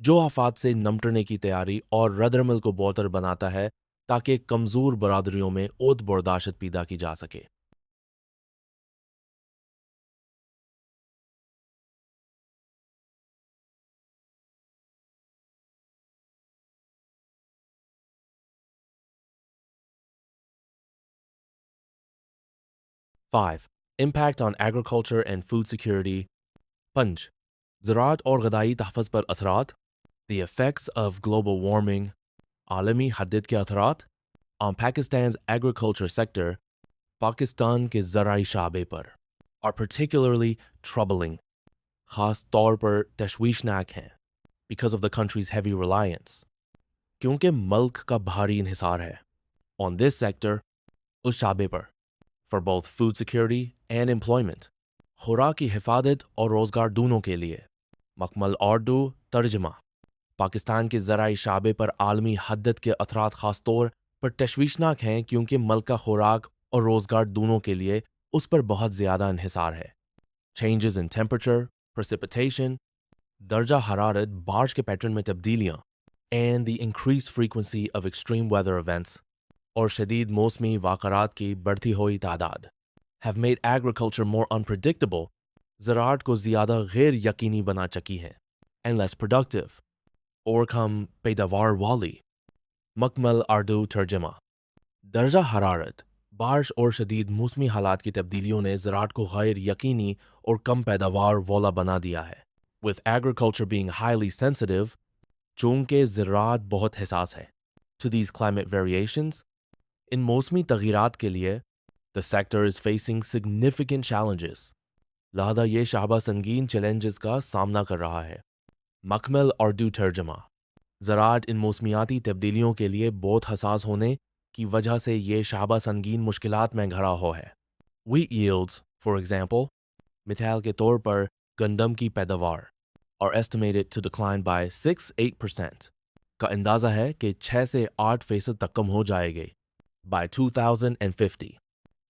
जो आफात से निपटने की तैयारी और रद्दअमल को बेहतर बनाता है ताकि कमज़ोर बरादरियों में ओत बर्दाश्त पैदा की जा सके। 5. Impact on agriculture and food security. पंच ज़राअत और ग़िज़ाई तहफ़्फ़ुज़ पर असरात, the effects of global warming, आलमी हद्दत के असरात on Pakistan's agriculture sector, Pakistan के ज़राई शाबे पर, are particularly troubling, ख़ास तौर पर तशवीशनाक हैं, because of the country's heavy reliance, क्योंकि मुल्क का भारी इन्हिसार है, on this sector, उस शाबे पर, for both food security and employment, खुराक की हिफाजत और रोज़गार दोनों के लिए। मकमल उर्दू तर्जमा। पाकिस्तान के ज़राई शाबे पर आलमी हद्दत के असरात ख़ास तौर पर तशवीशनाक हैं क्योंकि मुल्क का खुराक और रोज़गार दोनों के लिए उस पर बहुत ज़्यादा इन्हिसार है। Changes in temperature, precipitation, दर्जा हरारत, बारिश के पैटर्न में तब्दीलियाँ, and the increased frequency of extreme weather events, और शदीद मौसमी वाक़यात की बढ़ती हुई तादाद, have made agriculture more unpredictable, ज़राअत को ज़्यादा गैर यकीनी बना चुकी हैं, and less productive, और कम पैदावार वाली। मकमल उर्दू तर्जमा। दर्जा हरारत, बारिश और शदीद मौसमी हालात की तब्दीलियों ने ज़राअत को गैर यकीनी और कम पैदावार वाला बना दिया है। With agriculture being highly sensitive, चूँकि ज़राअत बहुत हसास है, to these climate variations, इन मौसमी तग़यीरात के लिए, the sector is facing significant challenges. लिहाजा ये शाबा संगीन चैलेंजेस का सामना कर रहा है। मकमल उर्दू तर्जमा। ज़राअत इन मौसमियाती तब्दीलियों के लिए बहुत हसास होने की वजह से ये शाबा संगीन मुश्किलात में घिरा हुआ है। Wheat yields, for example, मिसाल के तौर पर गंदम की पैदावार, are estimated to decline by 6-8%, का अंदाज़ा है कि 6 से 8% तक कम हो जाएगी by 2050,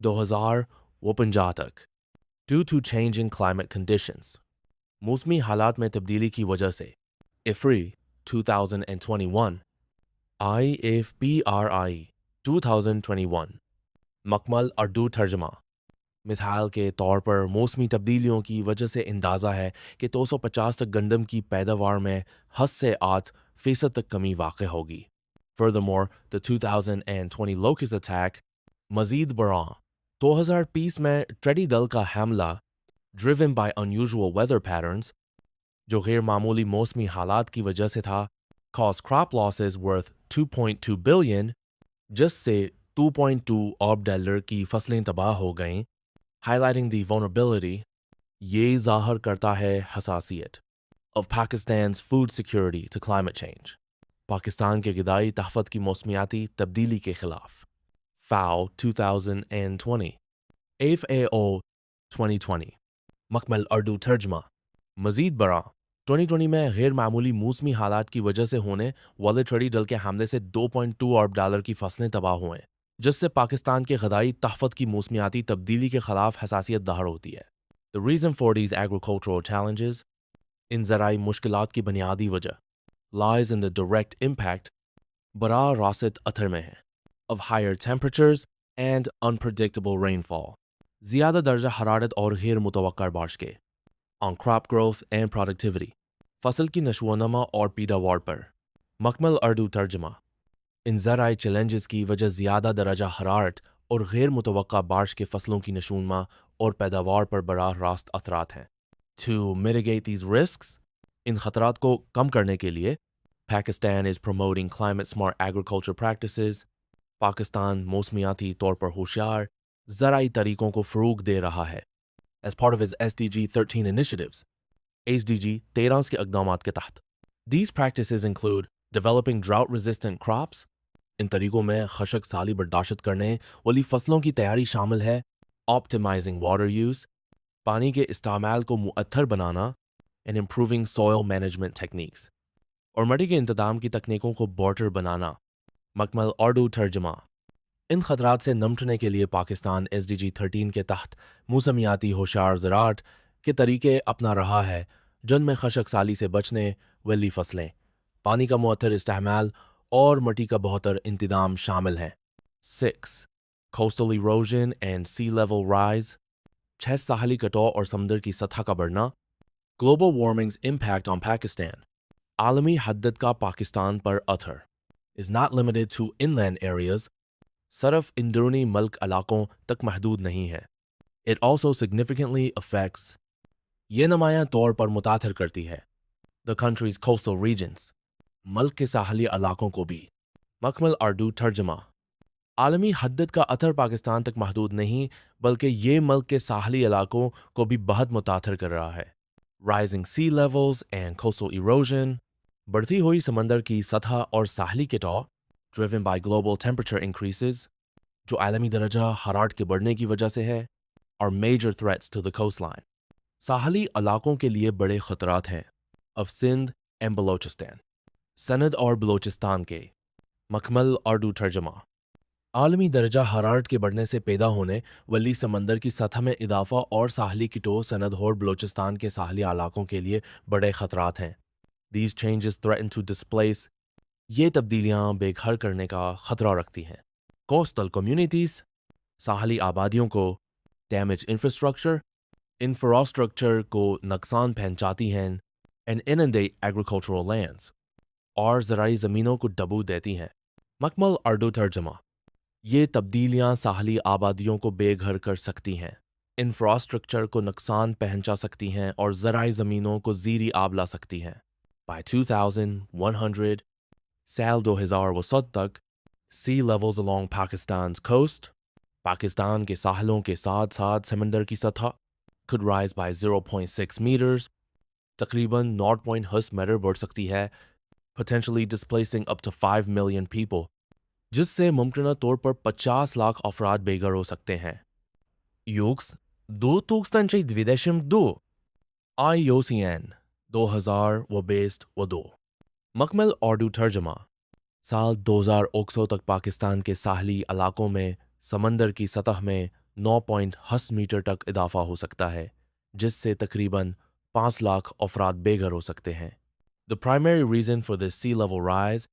2050 तक, due to changing climate conditions, मौसमी हालात में तब्दीली की वजह से। IFPRI 2021, IFPRI 2021, मकमल उर्दू तर्जमा। मिसाल के तौर पर मौसमी तब्दीलियों की वजह से अंदाज़ा है कि 250 तक गंदम की पैदावार में 10 से 8% तक कमी वाक़ होगी। Furthermore, the 2020 locust attack मज़ीद बढ़ा। 2020 में टेडी दल का हमला, driven by unusual weather patterns, जो गैर मामूली मौसमी हालात की वजह से था, caused crop losses worth $2.2 billion, जिससे $2.2 अरब की फसलें तबाह हो गईं, highlighting the vulnerability, ये ज़ाहिर करता है हसासियत, of Pakistan's food security to climate change, Pakistan के ग़िज़ाई तहफ़्फ़ुज़ की मौसमियाती तब्दीली के ख़िलाफ़। FAO 2020, FAO 2020, मकमल उर्दू तर्जमा। मज़ीद बरा 2020 में गैर मामूली मौसमी हालात की वजह से होने वाले टेडी दल के हमले से $2.2 अरब की फसलें तबाह हुए, जिससे पाकिस्तान के ग़िज़ाई तहफ़्फ़ुज़ की मौसमियाती तब्दीली के ख़िलाफ़ हसासियत ज़ाहिर होती है। The reason for these agricultural challenges, इन ज़राई मुश्किलात की बुनियादी वजह, lies in the direct impact, बराह रास्त अथर में है, of higher temperatures and unpredictable rainfall, ज़्यादा दर्जा हरारत और गैर मुतवक्का बारिश के, on crop growth and productivity, फसल की नशोनमा और पैदावार पर। मकमल उर्दू तर्जमा। इन ज़राई चैलेंजेस की वजह ज़्यादा दर्जा हरारत और गैर मुतवक्का बारिश के फसलों की नशोनमा और पैदावार पर बराह रास्त असरात हैं। To mitigate these risks, इन ख़तरात को कम करने के लिए, Pakistan is promoting climate-smart agriculture practices. Pakistan मौसमियाती तौर पर होशियार ज़राई तरीकों को फ़रोग़ दे रहा है। As part of its SDG 13 initiatives, SDG 13 के इक़दामात के तहत। These practices include developing drought-resistant crops. इन तरीकों में खशक साली बर्दाश्त करने वाली फसलों की तैयारी शामिल है। Optimizing water use, पानी के इस्तेमाल को मुअत्तर बनाना, and improving soil management techniques, और मट्टी के इंतज़ाम की तकनीकों को बेहतर बनाना। मकमल उर्दू तर्जमा। इन ख़तरात से निपटने के लिए पाकिस्तान SDG 13 के तहत मौसमियाती होशियार ज़राअत के तरीके अपना रहा है, जिनमें खशक साली से बचने वाली फसलें, पानी का मुअत्तर इस्तेमाल और मट्टी का बेहतर इंतजाम शामिल हैं। 6. Coastal erosion and sea level rise. 6. Sahli कटाव और समुद्र की सतह का बढ़ना। Global warming's impact on Pakistan. आलमी हद्दत का पाकिस्तान पर असर is not limited to inland areas. सिर्फ अंदरूनी मुल्क इलाकों तक महदूद नहीं है। It also significantly affects. ये नुमायां तौर पर मुतासर करती है the country's coastal regions. मुल्क के साहली इलाकों को भी। मकमल अर्दू तर्जमा। आलमी हद्दत का असर पाकिस्तान तक महदूद नहीं बल्कि ये मुल्क के साहली इलाकों को भी बहुत मुतासर कर रहा है। Rising sea levels and coastal erosion. बढ़ती हुई समंदर की सतह और साहली कटाव driven by global temperature increases, जो आलमी दर्जा हरारत के बढ़ने की वजह से है, are major threats to the coastline. Sahli इलाकों के लिए बड़े खतरात हैं of सिंध and बलोचिस्तान। सनद और बलोचिस्तान के। मकमल अर्दू तर्जमा। आलमी दर्जा हरारत के बढ़ने से पैदा होने वाली समंदर की सतह में इजाफा और साहली कटाव सनद और बलोचिस्तान के साहली इलाकों के लिए बड़े खतरात हैं। These changes threaten to displace. ये तब्दीलियां बेघर करने का खतरा रखती हैं coastal communities, साहली आबादियों को, damage infrastructure को नुकसान पहुंचाती हैं and inundate agricultural lands, और ज़राई ज़मीनों को डबो देती हैं। मकमल अर्दू तर्जमा। ये तब्दीलियां साहली आबादियों को बेघर कर सकती हैं, इंफ्रास्ट्रक्चर को नुकसान पहुंचा सकती हैं और ज़राई ज़मीनों को ज़ीरी आब ला सकती हैं। By 2100, साल 2100 तक, sea levels along Pakistan's coast, Pakistan के साहलों के साथ साथ समंदर की सतह could rise by 0.6 meters, तकरीबन 0.6 मीटर बढ़ सकती है, potentially displacing up to 5 million people, जिससे मुमकिन तौर पर 50 लाख अफराद बेघर हो सकते हैं। Yuks 2022 IUCN 2022 मकमल अर्दू तर्जमा। साल 2100 तक पाकिस्तान के साहली इलाकों में समंदर की सतह में 9.8 मीटर तक इजाफा हो सकता है, जिससे तकरीबन 5 लाख अफराद बेघर हो सकते हैं। The primary reason for this sea level rise,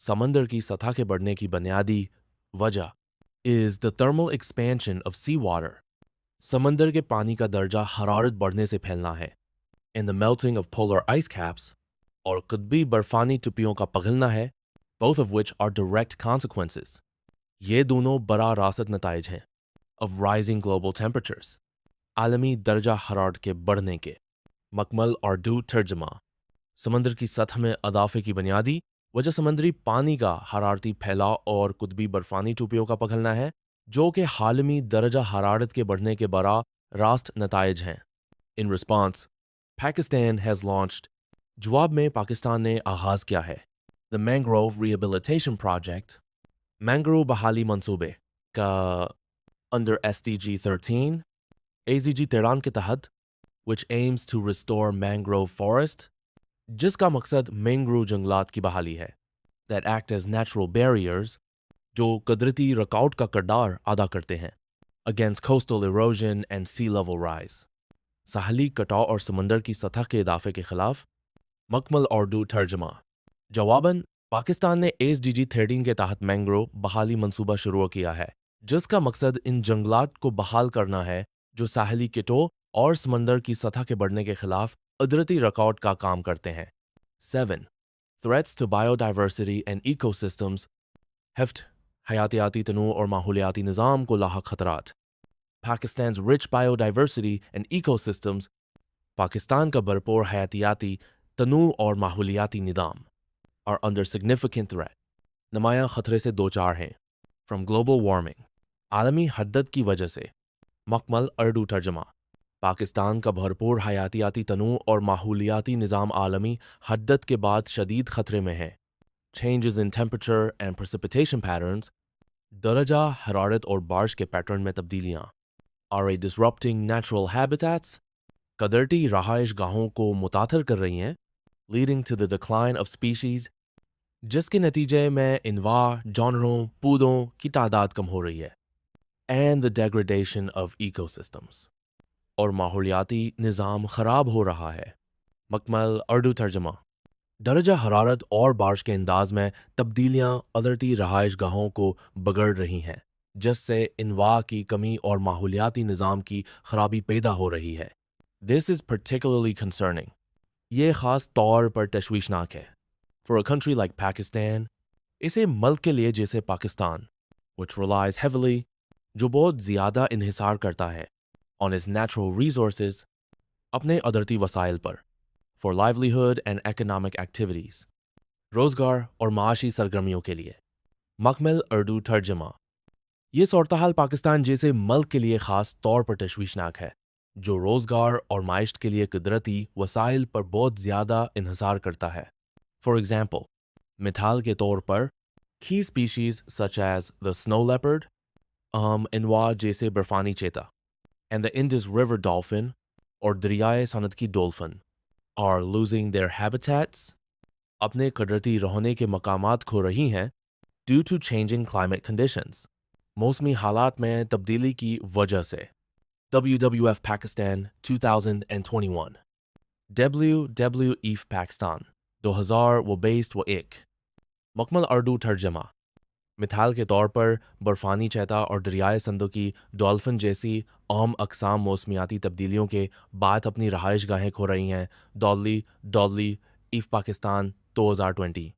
समंदर की सतह के बढ़ने की बुनियादी वजह, is the thermal expansion of seawater. समंदर के पानी का दर्जा हरारत बढ़ने से फैलना है and the melting of polar ice caps, और कुतबी बर्फानी टुपियों का पिघलना है, both of which are direct consequences. ये दोनों बड़ा रासत नताइज हैं of rising global temperatures, आलमी दर्जा हरारत के बढ़ने के। मकमल अर्दू तर्जमा। समंदर की सतह में इजाफे की बुनियादी वजह समंदरी पानी का हरारती फैलाव और कुतबी बर्फानी टुपियों का पिघलना है, जो कि आलमी दर्जा हरारत के बढ़ने के बड़ा रास्त नताइज हैं। In response, Pakistan has launched. जवाब में पाकिस्तान ने आगाज किया है The Mangrove Rehabilitation Project, mangrove बहाली मंसूबे का under SDG 13, AZG 13 के तहत, which aims to restore mangrove forest, जिसका मकसद मैंग्रोव जंगलात की बहाली है, that act as natural barriers, जो कुदरती रुकावट का किरदार अदा करते हैं, against coastal erosion and sea level rise, Sahli कटाव और समंदर की सतह के इजाफे के खिलाफ। मकमल अर्दू तर्जमा। जवाबन, पाकिस्तान ने SDG 13 के तहत मैंग्रोव बहाली मंसूबा शुरू किया है, जिसका मकसद इन जंगलात को बहाल करना है जो साहली कटाव और समंदर की सतह के बढ़ने के खिलाफ कुदरती रुकावट का काम करते हैं। 7. Threats to biodiversity and ecosystems. हेफ्ट, हयातियाती तनूअ और माहौलियाती निज़ाम को लाहक खतरात। Pakistan's rich biodiversity and ecosystems, Pakistan का भरपूर हयातियाती तनूअ और माहौलियाती निज़ाम, are under significant threat, नुमायां खतरे से दो चार हैं, from global warming, आलमी हद्दत की वजह से। मकमल अर्दू तर्जमा। पाकिस्तान का भरपूर हयातियाती तनूअ और माहौलियाती निज़ाम आलमी हद्दत के बाद शदीद खतरे में है। Changes in temperature and precipitation patterns, दर्जा हरारत और बारिश के पैटर्न में तब्दीलियाँ, are disrupting natural habitats, कुदरती रहाइश गाहों को मुतासर कर रही हैं, leading to the decline of species, जिसके नतीजे में इनवा, जानवरों, पौधों की तादाद कम हो रही है, and the degradation of ecosystems, और माहौलियाती निज़ाम ख़राब हो रहा है। मकमल अर्दू तर्जमा। درجہ حرارت اور بارش کے انداز میں تبدیلیاں ادرتی رہائش گاہوں کو بگڑ رہی ہیں، جس سے انواع کی کمی اور ماحولیاتی نظام کی خرابی پیدا ہو رہی ہے۔ This is particularly concerning. یہ خاص طور پر تشویشناک ہے۔ For a country like Pakistan، اسے ملک کے لیے جیسے پاکستان which relies heavily، جو بہت زیادہ انحصار کرتا ہے on its natural resources، اپنے قدرتی وسائل پر for livelihood and economic activities، روزگار اور معاشی سرگرمیوں کے لیے۔ مکمل اردو ترجمہ: یہ صورتحال پاکستان جیسے ملک کے لیے خاص طور پر تشویشناک ہے، جو روزگار اور معیشت کے لیے قدرتی وسائل پر بہت زیادہ انحصار کرتا ہے۔ For example، مثال کے طور پر key species such as the snow leopard، اہم انواع جیسے برفانی چیتا and the Indus River dolphin اور دریائے سند کی dolphin are losing their habitats، اپنے قدرتی رہنے کے مقامات کھو رہی ہیں due to changing climate conditions، موسمی حالات میں تبدیلی کی وجہ سے۔ WWF Pakistan 2021 WWF پاکستان 2021 مکمل اردو ترجمہ: مثال کے طور پر برفانی چیتا اور دریائے سندھ کی ڈولفن جیسی عام اقسام موسمیاتی تبدیلیوں کے بعد اپنی رہائش گاہیں کھو رہی ہیں۔ ڈاللی ایف پاکستان 2020